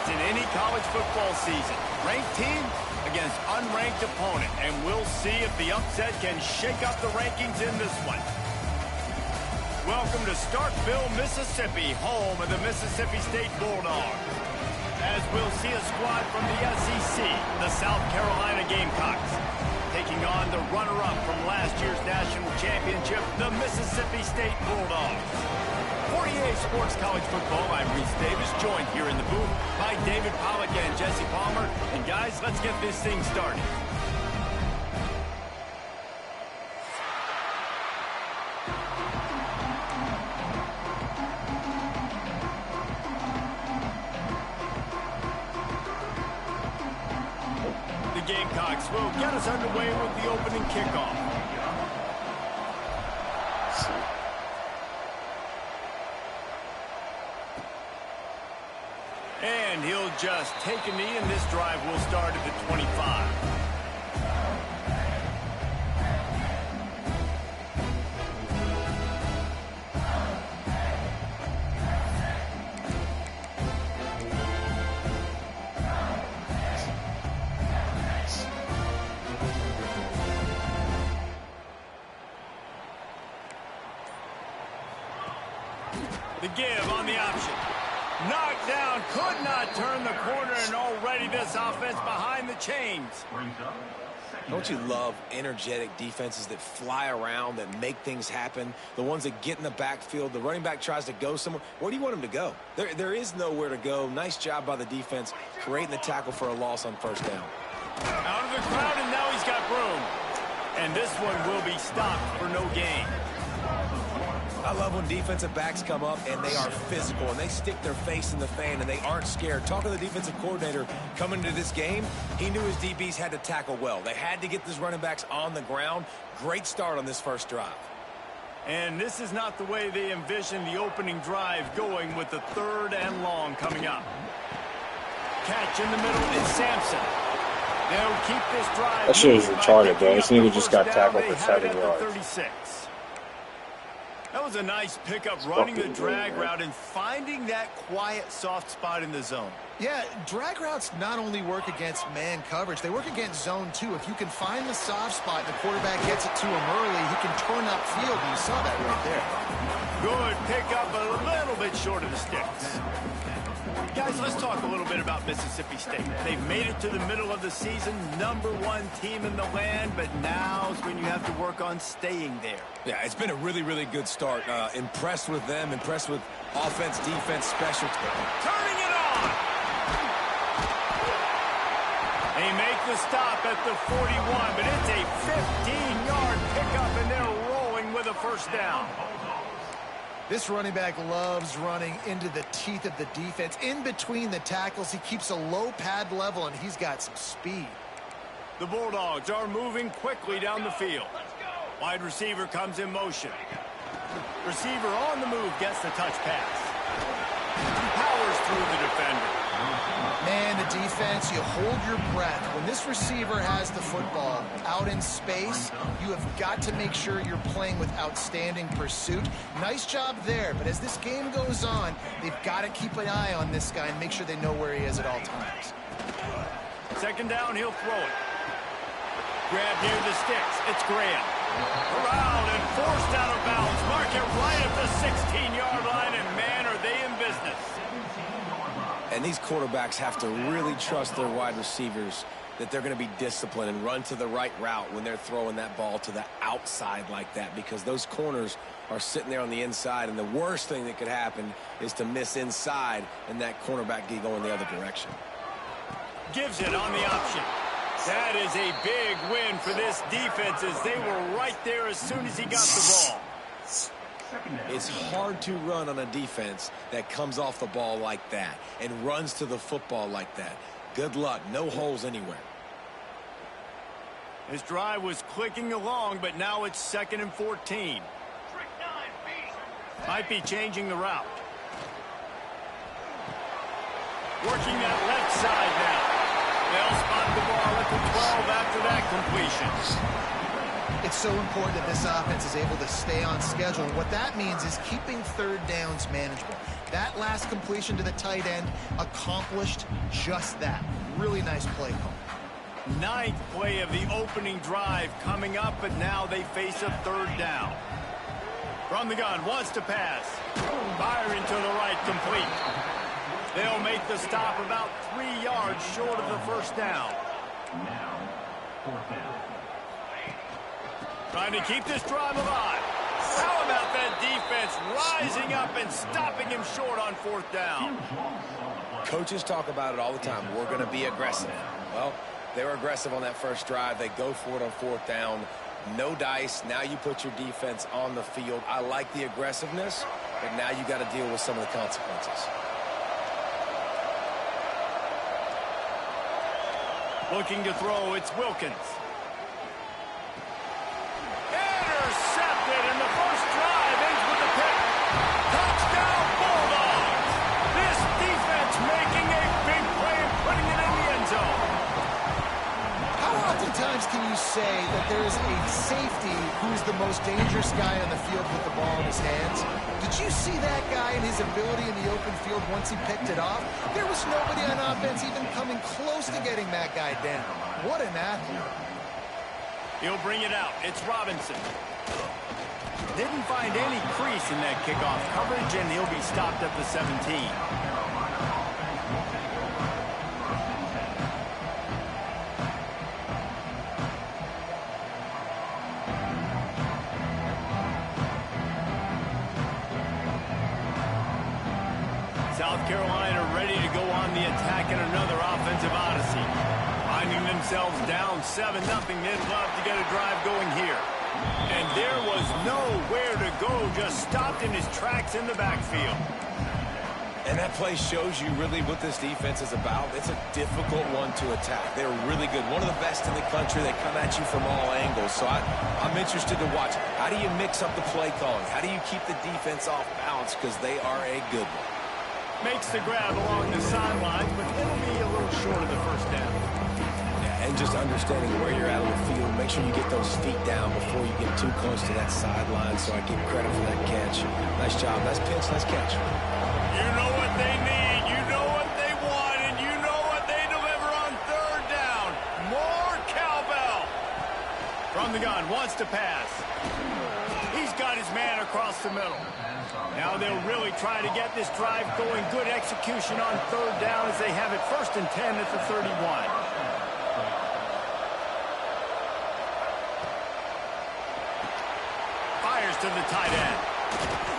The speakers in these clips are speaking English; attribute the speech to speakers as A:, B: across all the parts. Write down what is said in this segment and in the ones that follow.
A: upsets in any college football season. Ranked team against unranked opponent, and we'll see if the upset can shake up the rankings in this one. Welcome to Starkville, Mississippi, home of the Mississippi State Bulldogs. As we'll see a squad from the SEC, the South Carolina Gamecocks, taking on the runner-up from last year's national championship, the Mississippi State Bulldogs. 48 Sports College Football, I'm Reese Davis, joined here in the booth by David Pollack and Jesse Palmer. And guys, let's get this thing started. The Gamecocks will get us underway with the opening kickoff. And he'll just take a knee, and this drive will start at the 25. The give on the option. Knocked down, could not turn the corner, and already this offense behind the chains.
B: Don't you love energetic defenses that fly around, that make things happen? The ones that get in the backfield, the running back tries to go somewhere. Where do you want him to go? There is nowhere to go. Nice job by the defense, creating the tackle for a loss on first down.
A: Out of the crowd, and now he's got room. And this one will be stopped for no gain.
B: I love when defensive backs come up and they are physical and they stick their face in the fan and they aren't scared. Talking to the defensive coordinator coming into this game, he knew his DBs had to tackle well. They had to get these running backs on the ground. Great start on this first drive.
A: And this is not the way they envisioned the opening drive going, with the 3rd and long coming up. Catch in the middle is Sampson. They'll keep this drive.
C: That shit is retarded, bro. This nigga just got tackled for 7 yards.
A: 36. That was a nice pickup, running the drag route and finding that quiet, soft spot in the zone.
D: Yeah, drag routes not only work against man coverage, they work against zone too. If you can find the soft spot and the quarterback gets it to him early, he can turn upfield, and you saw that right there.
A: Good pickup, a little bit short of the sticks. Guys, let's talk a little bit about Mississippi State. They've made it to the middle of the season, #1 team in the land, but now's when you have to work on staying there.
B: Yeah, it's been a really, really good start. Impressed with them, impressed with offense, defense, special.
A: Turning it on! They make the stop at the 41, but it's a 15-yard pickup, and they're rolling with a first down.
D: This running back loves running into the teeth of the defense. In between the tackles, he keeps a low pad level, and he's got some speed.
A: The Bulldogs are moving quickly down the field. Wide receiver comes in motion. Receiver on the move gets the touch pass. He powers through the defender.
D: Man, the defense, you hold your breath. When this receiver has the football out in space, you have got to make sure you're playing with outstanding pursuit. Nice job there, but as this game goes on, they've got to keep an eye on this guy and make sure they know where he is at all times.
A: 2nd down, he'll throw it. Grab near the sticks. It's Graham. Around and forced out of bounds. Mark it right at the 16-yard line, and man, are they in business.
B: And these quarterbacks have to really trust their wide receivers that they're going to be disciplined and run to the right route when they're throwing that ball to the outside like that, because those corners are sitting there on the inside, and the worst thing that could happen is to miss inside and that cornerback go in the other direction.
A: Gives it on the option. That is a big win for this defense, as they were right there as soon as he got the ball.
B: It's hard to run on a defense that comes off the ball like that and runs to the football like that. Good luck. No holes anywhere.
A: His drive was clicking along, but now it's 2nd and 14. Might be changing the route. Working that left side now. They'll spot the ball at the 12 after that completion.
D: It's so important that this offense is able to stay on schedule. And what that means is keeping third downs manageable. That last completion to the tight end accomplished just that. Really nice play call.
A: Ninth play of the opening drive coming up, but now they face a third down. From the gun, wants to pass. Firing to the right, complete. They'll make the stop about 3 yards short of the first down.
E: Now, fourth down.
A: Trying to keep this drive alive. How about that defense rising up and stopping him short on fourth down?
B: Coaches talk about it all the time. We're going to be aggressive. Well, they were aggressive on that first drive. They go for it on fourth down. No dice. Now you put your defense on the field. I like the aggressiveness, but now you got to deal with some of the consequences.
A: Looking to throw, it's Wilkins. Intercepted, and the first drive ends with a pick. Touchdown, Bulldogs! This defense making a big play and putting it in the end zone.
D: How oftentimes can you say that there is a safety who's the most dangerous guy on the field with the ball in his hands? Did you see that guy and his ability in the open field once he picked it off? There was nobody on offense even coming close to getting that guy down. What an athlete.
A: He'll bring it out. It's Robinson. Didn't find any crease in that kickoff coverage, and he'll be stopped at the 17. South Carolina ready to go on the attack in another offensive odyssey. Finding themselves down 7-0, they'd love to get a drive going here. And there was nowhere to go, just stopped in his tracks in the backfield.
B: And that play shows you really what this defense is about. It's a difficult one to attack. They're really good. One of the best in the country. They come at you from all angles. So I'm interested to watch. How do you mix up the play calling? How do you keep the defense off balance? Because they are a good one.
A: Makes the grab along the sideline, but it'll be a little short of the first down.
B: Yeah, and just understanding where you're at on the field. Make sure you get those feet down before you get too close to that sideline, so I give credit for that catch. Nice job. Nice pitch. Nice catch.
A: You know what they need, you know what they want, and you know what they deliver on third down. More cowbell. From the gun, wants to pass. He's got his man across the middle. Now they'll really try to get this drive going. Good execution on third down as they have it 1st and 10 at the 31. Fires to the tight end.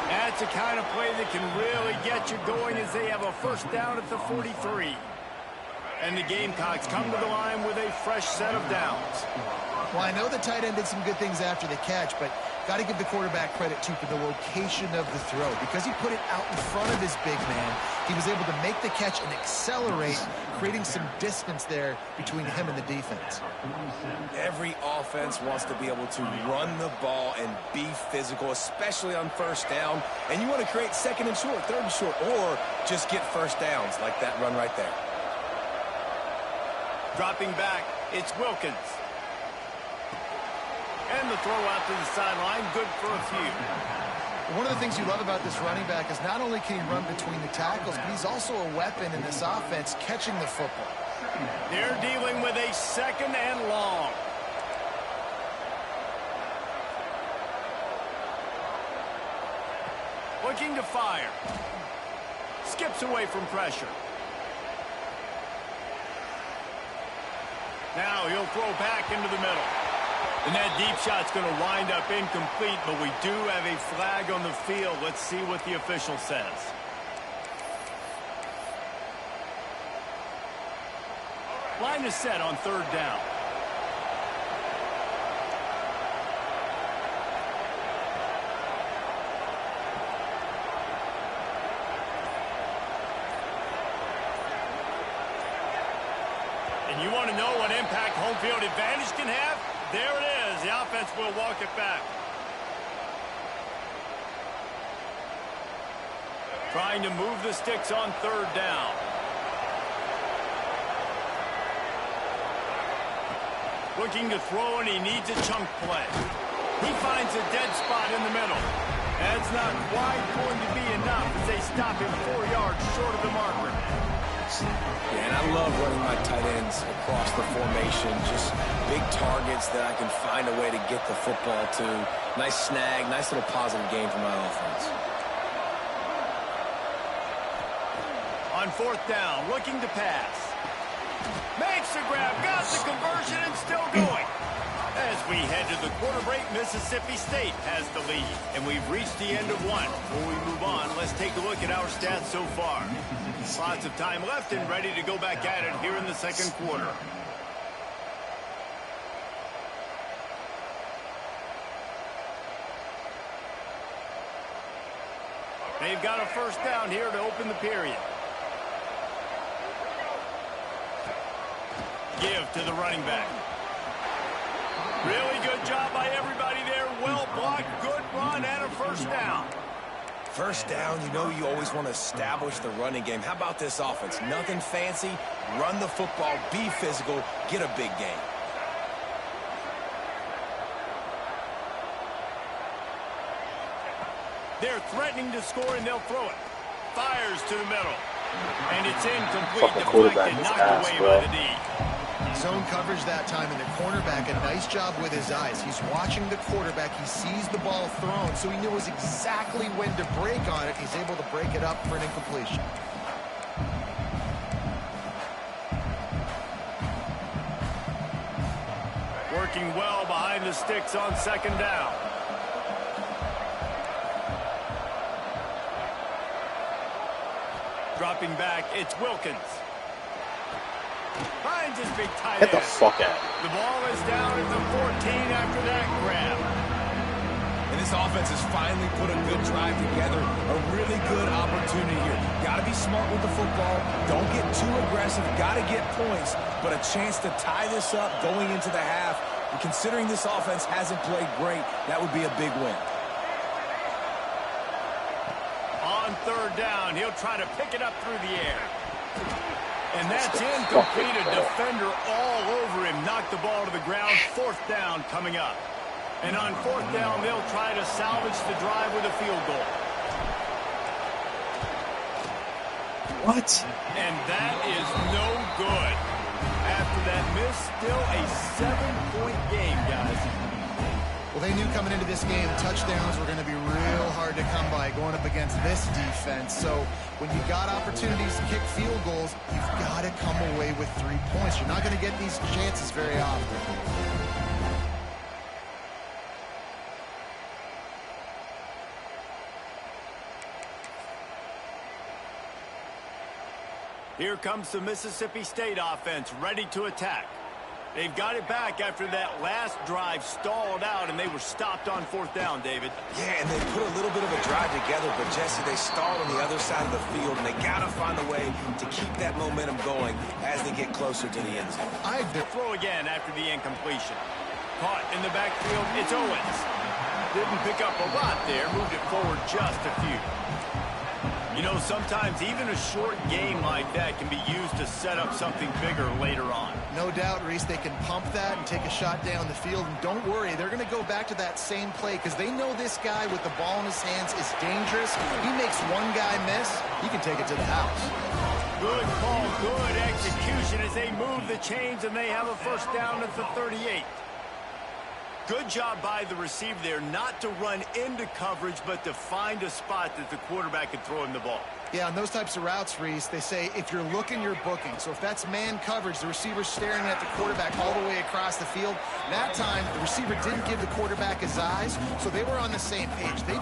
A: That's the kind of play that can really get you going as they have a first down at the 43. And the Gamecocks come to the line with a fresh set of downs.
D: Well, I know the tight end did some good things after the catch, but got to give the quarterback credit, too, for the location of the throw. Because he put it out in front of his big man, he was able to make the catch and accelerate, creating some distance there between him and the defense.
B: Every offense wants to be able to run the ball and be physical, especially on first down. And you want to create 2nd and short, 3rd and short, or just get first downs like that run right there.
A: Dropping back, it's Wilkins. And the throw out to the sideline, good for a few.
D: One of the things you love about this running back is not only can he run between the tackles, but he's also a weapon in this offense catching the football.
A: They're dealing with a 2nd and long. Looking to fire. Skips away from pressure. Now he'll throw back into the middle. And that deep shot's going to wind up incomplete, but we do have a flag on the field. Let's see what the official says. Line is set on third down. And you want to know what impact home field advantage can have? There it is. The offense will walk it back. Trying to move the sticks on third down. Looking to throw, and he needs a chunk play. He finds a dead spot in the middle. That's not quite going to be enough as they stop him 4 yards short of the marker.
B: Yeah, and I love running my tight ends across the formation. Just big targets that I can find a way to get the football to. Nice snag, nice little positive game for my offense.
A: On 4th down, looking to pass. Makes the grab, got the conversion, and still going. As we head to the quarter break, Mississippi State has the lead. And we've reached the end of one. Before we move on, let's take a look at our stats so far. Lots of time left and ready to go back at it here in the second quarter. They've got a first down here to open the period. Give to the running back. Really good job by everybody there. Well blocked, good run, and a first down.
B: First down, you know you always want to establish the running game. How about this offense? Nothing fancy. Run the football, be physical, get a big gain.
A: They're threatening to score, and they'll throw it. Fires to the middle. And it's incomplete, deflected, knocked away by the D.
D: Zone coverage that time, and the cornerback, a nice job with his eyes. He's watching the quarterback. He sees the ball thrown, so he knows exactly when to break on it. He's able to break it up for an incompletion.
A: Working well behind the sticks on second down. Dropping back, it's Wilkins. Finds his big tight end.
C: Get the fuck out.
A: The ball is down at the 14 after that grab.
B: And this offense has finally put a good drive together. A really good opportunity here. Got to be smart with the football. Don't get too aggressive. Got to get points. But a chance to tie this up going into the half. And considering this offense hasn't played great, that would be a big win.
A: On third down, he'll try to pick it up through the air. And that's incomplete. A defender all over him. Knocked the ball to the ground. Fourth down coming up. And on fourth down, they'll try to salvage the drive with a field goal.
C: What?
A: And that is no good. After that miss, still a 7-point game, guys.
D: Well, they knew coming into this game touchdowns were going to be real hard to come by going up against this defense. So when you got opportunities to kick field goals, you've got to come away with 3 points. You're not going to get these chances very often.
A: Here comes the Mississippi State offense ready to attack. They've got it back after that last drive stalled out, and they were stopped on fourth down, David.
B: Yeah, and they put a little bit of a drive together, but Jesse, they stalled on the other side of the field, and they got to find a way to keep that momentum going as they get closer to the end zone.
A: Throw again after the incompletion. Caught in the backfield, it's Owens. Didn't pick up a lot there, moved it forward just a few. You know, sometimes even a short game like that can be used to set up something bigger later on.
D: No doubt, Reese, they can pump that and take a shot down the field. And don't worry, they're going to go back to that same play because they know this guy with the ball in his hands is dangerous. He makes one guy miss, he can take it to the house.
A: Good call, good execution as they move the chains, and they have a first down at the 38. Good job by the receiver there not to run into coverage, but to find a spot that the quarterback can throw him the ball.
D: Yeah, on those types of routes, Reese, they say if you're looking, you're booking. So if that's man coverage, the receiver's staring at the quarterback all the way across the field. That time, the receiver didn't give the quarterback his eyes, so they were on the same page. They